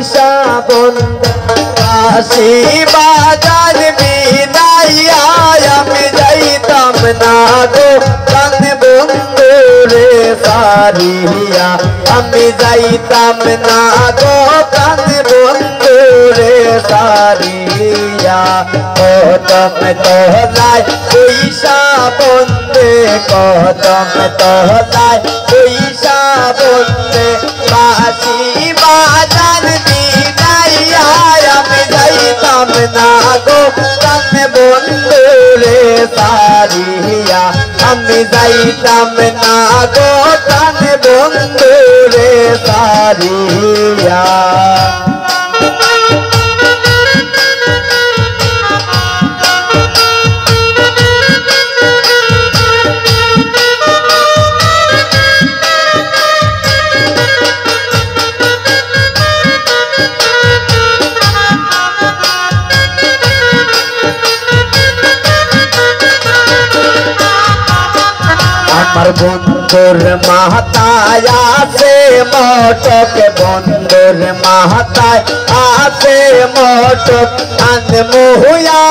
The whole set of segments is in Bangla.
পয়সা বন্ধ কাশি বাজার বিনাইয়া আমি যাইতাম না গো প্রাণ বন্ধু রে সারিয়া আমি যাইতাম না গো প্রাণ বন্ধু রে সারিয়া কদম তহলায় পয়সা বন্ধে কদম তহলায় পয়সা বন্ধে বাসি বাজার বিনাইয়া আমি যাইতাম না গো প্রাণ বন্ধু রে সারিয়া আমি যাইতাম না গো প্রাণ বন্ধু রে সারিয়া আমার বন্ধুর মাথায় আছে মটক বন্ধুর মাথায় আছে মটক আনমু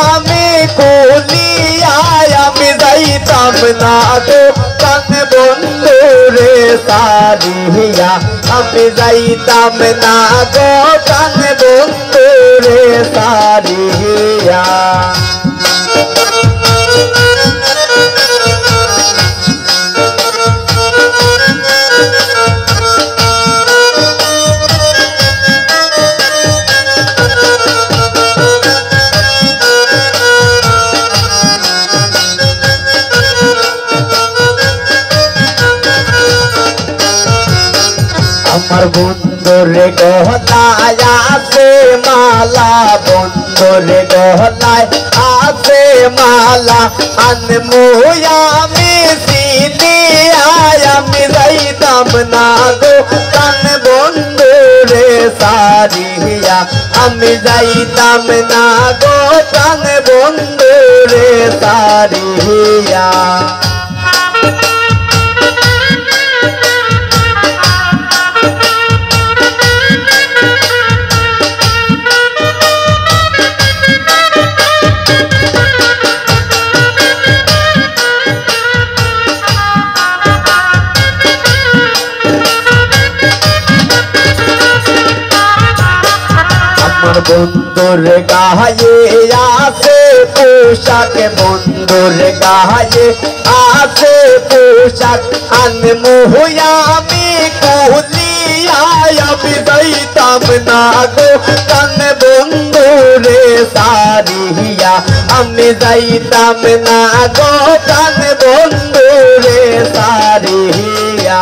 আমি কুলিয়া আমি যাইতাম না গো প্রাণ বন্ধু রে সারিয়া আমি যাইতাম না গো প্রাণ বন্ধু রে সারিয়া আমার বন্ধুর গহনায় আছে মালা বন্ধুর গহনায় আছে মালা আনমু আমি সিনিয়া আমি যাইতাম না গো প্রাণ বন্ধু রে সারিয়া আমি যাইতাম না গো প্রাণ বন্ধু রে সারিয়া আমার বন্ধুর গায়ে আছে পোশাক বন্ধুর গায়ে আছে পোশাক আনমু আমি কুলিয়া আমি যাইতাম না গো প্রাণ বন্ধু রে সারিয়া আমি যাইতাম না গো প্রাণ বন্ধু রে সারিয়া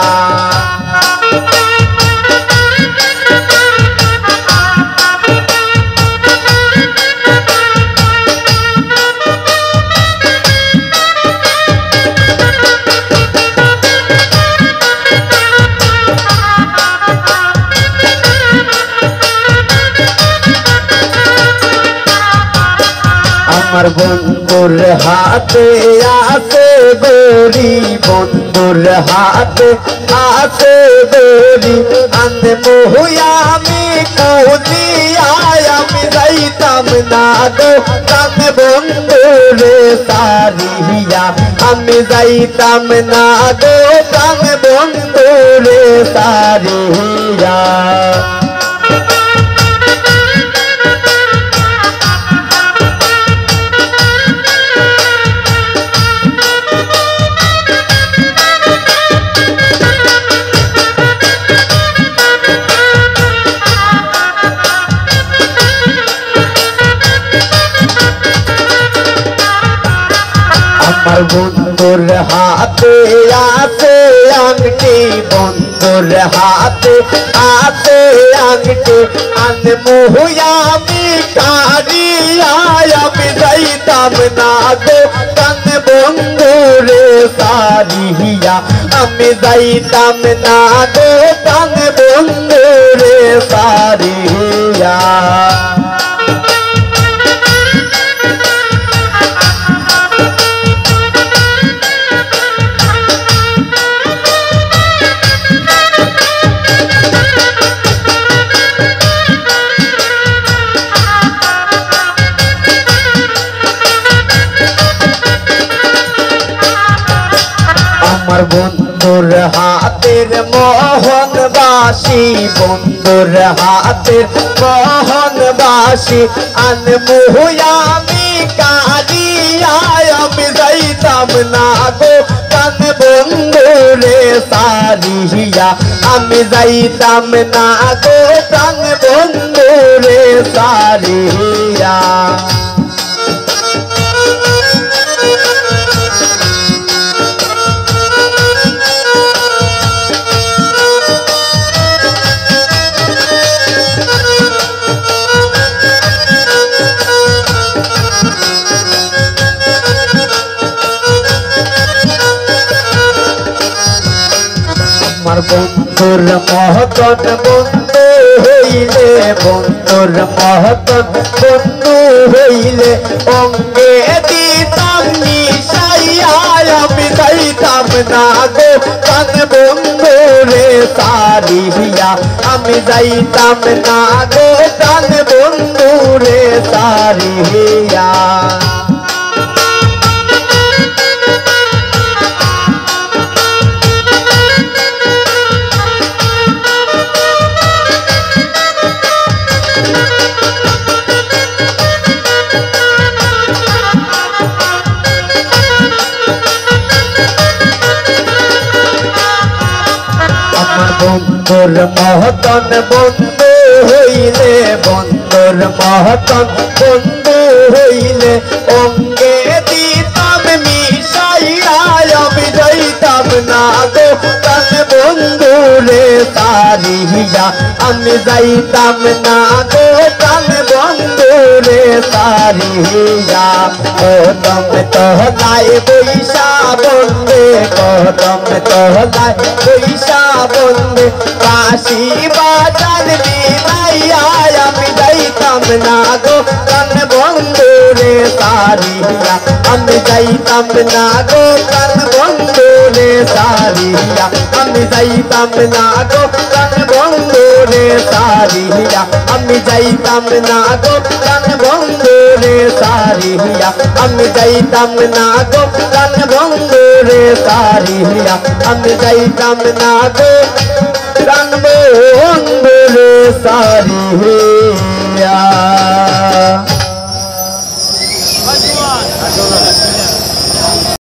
আমার বন্ধুর হাতে আছে গড়ি বন্ধুর হাতে আছে গড়ি আনমু আমি কুলিয়া আমি যাইতাম না গো প্রাণ বন্ধু রে সারিয়া আমি যাইতাম না গো প্রাণ বন্ধু রে সারিয়া আমার বন্ধুর হাতে আছে আংটি বন্ধুর হাতে আছে আংটি আনমু আমি কারিয়া আমি যাইতাম না গো প্রাণ বন্ধু রে সারিয়া আমি যাইতাম না গো প্রাণ বন্ধু রে সারিয়া আমার বন্ধুর হাতের মোহন বাসি বন্ধুর হাতের মোহন বাসি আনমু আমি কালিয়ায় আমি যাইতাম না গো কান বন্ধুরে সারিয়া আমি যাইতাম না গো কান বন্ধুরে সারিয়া আমার বন্ধুর মহতন বন্ধু হইলে বন্ধুর মহতন বন্ধু হইলে অঙ্গে দিতাম নিশাইয়া আমি যাইতাম না গো কান বন্ধুরে সারিয়া আমি যাইতাম না গো কান বন্ধুরে সারিয়া বন্ধুর মহতন বন্ধু হইলে বন্ধুর মহতন বন্ধু হইলে অঙ্গে দিতাম মিশাইয়া আমি যাইতাম না গো কান বন্ধুরে সারিয়া আমি যাইতাম না গো কান বন্ধুরে সারিয়া কদম তোহলাই বৈশা বন্দে কদম তোহলাই বৈশা বন্দে কাশি বাজার বিলাইয়া আমি যাইতাম না গো কান বন্ধুরে সারিয়া আমি যাইতাম না গো কান বন্ধুরে সারিয়া আমি যাইতাম না গো কান বন্ধুরে সারিয়া আমি যাইতাম না গো কান বন্ধুরে সারিয়া আমি যাইতাম না গো কান বন্ধুরে সারিয়া আমি যাইতাম না গো কান বন্ধুরে সারিয়া